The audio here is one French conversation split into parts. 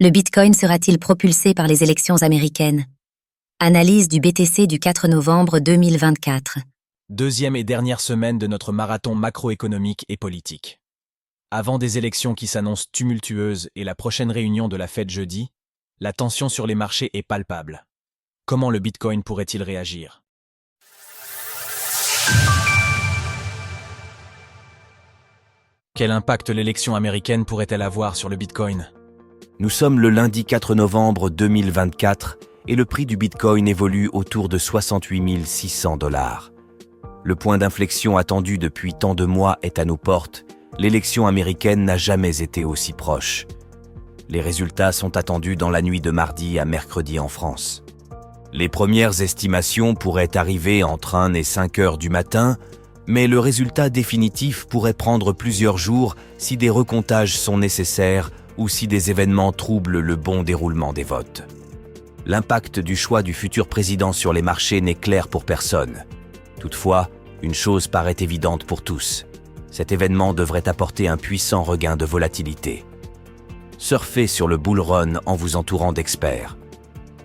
Le Bitcoin sera-t-il propulsé par les élections américaines? Analyse du BTC du 4 novembre 2024. Deuxième et dernière semaine de notre marathon macroéconomique et politique. Avant des élections qui s'annoncent tumultueuses et la prochaine réunion de la Fed jeudi, la tension sur les marchés est palpable. Comment le Bitcoin pourrait-il réagir? Quel impact l'élection américaine pourrait-elle avoir sur le Bitcoin? Nous sommes le lundi 4 novembre 2024 et le prix du Bitcoin évolue autour de 68 600 $. Le point d'inflexion attendu depuis tant de mois est à nos portes. L'élection américaine n'a jamais été aussi proche. Les résultats sont attendus dans la nuit de mardi à mercredi en France. Les premières estimations pourraient arriver entre 1 et 5 heures du matin, mais le résultat définitif pourrait prendre plusieurs jours si des recomptages sont nécessaires ou si des événements troublent le bon déroulement des votes. L'impact du choix du futur président sur les marchés n'est clair pour personne. Toutefois, une chose paraît évidente pour tous. Cet événement devrait apporter un puissant regain de volatilité. Surfez sur le bull run en vous entourant d'experts.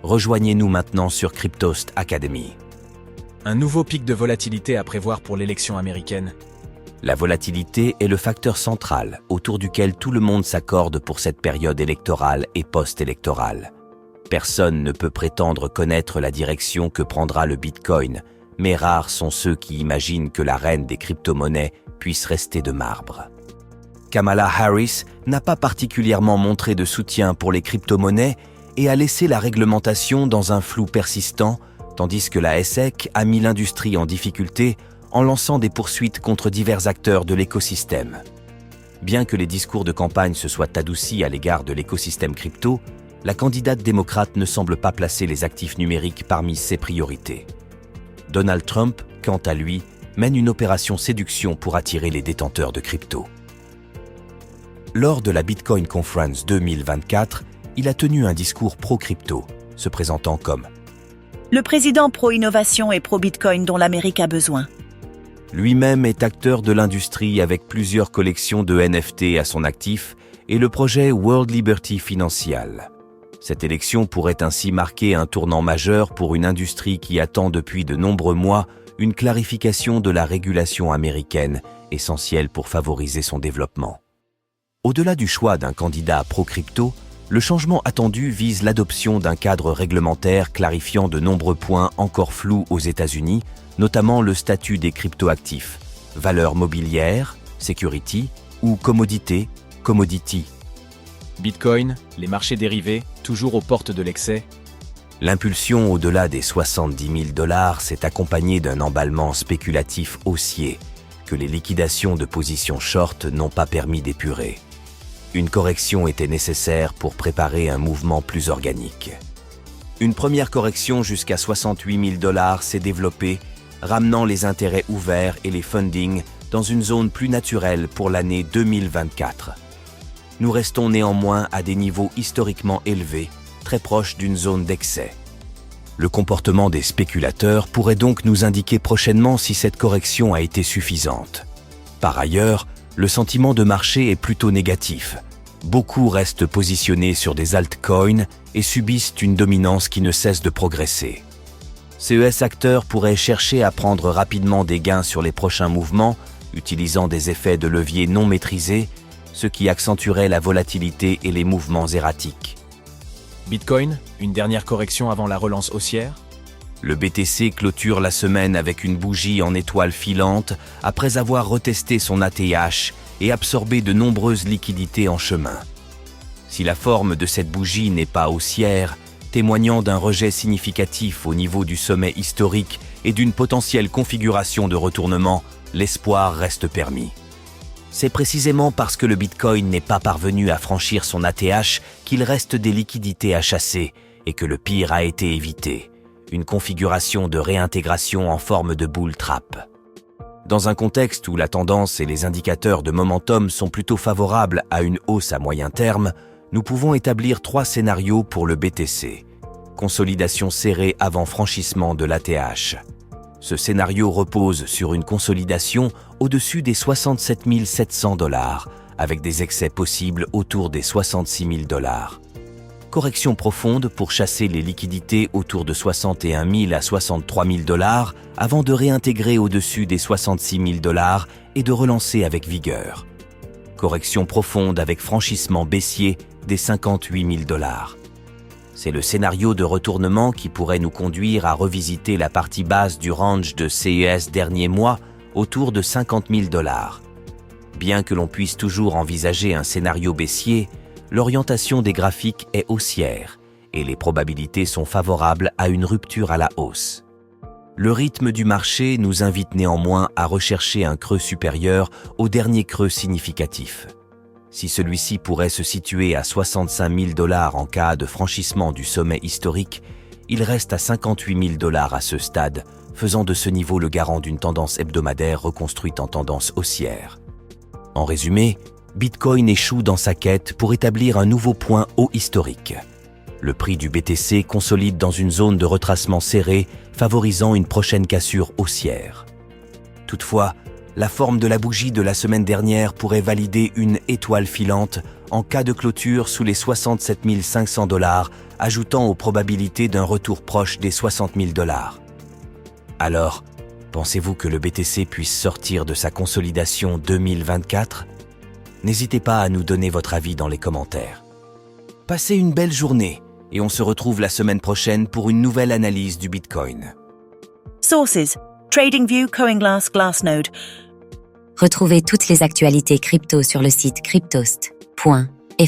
Rejoignez-nous maintenant sur Cryptost Academy. Un nouveau pic de volatilité à prévoir pour l'élection américaine. La volatilité est le facteur central autour duquel tout le monde s'accorde pour cette période électorale et post-électorale. Personne ne peut prétendre connaître la direction que prendra le Bitcoin, mais rares sont ceux qui imaginent que la reine des crypto-monnaies puisse rester de marbre. Kamala Harris n'a pas particulièrement montré de soutien pour les crypto-monnaies et a laissé la réglementation dans un flou persistant, tandis que la SEC a mis l'industrie en difficulté en lançant des poursuites contre divers acteurs de l'écosystème. Bien que les discours de campagne se soient adoucis à l'égard de l'écosystème crypto, la candidate démocrate ne semble pas placer les actifs numériques parmi ses priorités. Donald Trump, quant à lui, mène une opération séduction pour attirer les détenteurs de crypto. Lors de la Bitcoin Conference 2024, il a tenu un discours pro-crypto, se présentant comme le président pro-innovation et pro-Bitcoin dont l'Amérique a besoin. Lui-même est acteur de l'industrie avec plusieurs collections de NFT à son actif et le projet World Liberty Financial. Cette élection pourrait ainsi marquer un tournant majeur pour une industrie qui attend depuis de nombreux mois une clarification de la régulation américaine, essentielle pour favoriser son développement. Au-delà du choix d'un candidat pro-crypto, le changement attendu vise l'adoption d'un cadre réglementaire clarifiant de nombreux points encore flous aux États-Unis, notamment le statut des cryptoactifs, valeurs mobilières, security ou commodité, commodity. Bitcoin, les marchés dérivés, toujours aux portes de l'excès. L'impulsion au-delà des 70 000 $ s'est accompagnée d'un emballement spéculatif haussier que les liquidations de positions short n'ont pas permis d'épurer. Une correction était nécessaire pour préparer un mouvement plus organique. Une première correction jusqu'à 68 000 $ s'est développée, ramenant les intérêts ouverts et les fundings dans une zone plus naturelle pour l'année 2024. Nous restons néanmoins à des niveaux historiquement élevés, très proches d'une zone d'excès. Le comportement des spéculateurs pourrait donc nous indiquer prochainement si cette correction a été suffisante. Par ailleurs, le sentiment de marché est plutôt négatif. Beaucoup restent positionnés sur des altcoins et subissent une dominance qui ne cesse de progresser. Ces acteurs pourraient chercher à prendre rapidement des gains sur les prochains mouvements, utilisant des effets de levier non maîtrisés, ce qui accentuerait la volatilité et les mouvements erratiques. Bitcoin, une dernière correction avant la relance haussière. Le BTC clôture la semaine avec une bougie en étoile filante après avoir retesté son ATH et absorbé de nombreuses liquidités en chemin. Si la forme de cette bougie n'est pas haussière, témoignant d'un rejet significatif au niveau du sommet historique et d'une potentielle configuration de retournement, l'espoir reste permis. C'est précisément parce que le Bitcoin n'est pas parvenu à franchir son ATH qu'il reste des liquidités à chasser et que le pire a été évité, une configuration de réintégration en forme de bull trap. Dans un contexte où la tendance et les indicateurs de momentum sont plutôt favorables à une hausse à moyen terme, nous pouvons établir 3 scénarios pour le BTC. Consolidation serrée avant franchissement de l'ATH. Ce scénario repose sur une consolidation au-dessus des 67 700 $, avec des excès possibles autour des 66 000 $. correction profonde pour chasser les liquidités autour de 61 000 à 63 000 $ avant de réintégrer au-dessus des 66 000 $ et de relancer avec vigueur. Correction profonde avec franchissement baissier des 58 000 $. C'est le scénario de retournement qui pourrait nous conduire à revisiter la partie basse du range de CES dernier mois autour de 50 000 $. Bien que l'on puisse toujours envisager un scénario baissier, l'orientation des graphiques est haussière et les probabilités sont favorables à une rupture à la hausse. Le rythme du marché nous invite néanmoins à rechercher un creux supérieur au dernier creux significatif. Si celui-ci pourrait se situer à 65 000 $ en cas de franchissement du sommet historique, il reste à 58 000 $ à ce stade, faisant de ce niveau le garant d'une tendance hebdomadaire reconstruite en tendance haussière. En résumé, Bitcoin échoue dans sa quête pour établir un nouveau point haut historique. Le prix du BTC consolide dans une zone de retracement serré, favorisant une prochaine cassure haussière. Toutefois, la forme de la bougie de la semaine dernière pourrait valider une étoile filante en cas de clôture sous les 67 500 $, ajoutant aux probabilités d'un retour proche des 60 000 $. Alors, pensez-vous que le BTC puisse sortir de sa consolidation 2024 ? N'hésitez pas à nous donner votre avis dans les commentaires. Passez une belle journée et on se retrouve la semaine prochaine pour une nouvelle analyse du Bitcoin. Sources: TradingView, CoinGlass, Glassnode. Retrouvez toutes les actualités crypto sur le site cryptost.fr.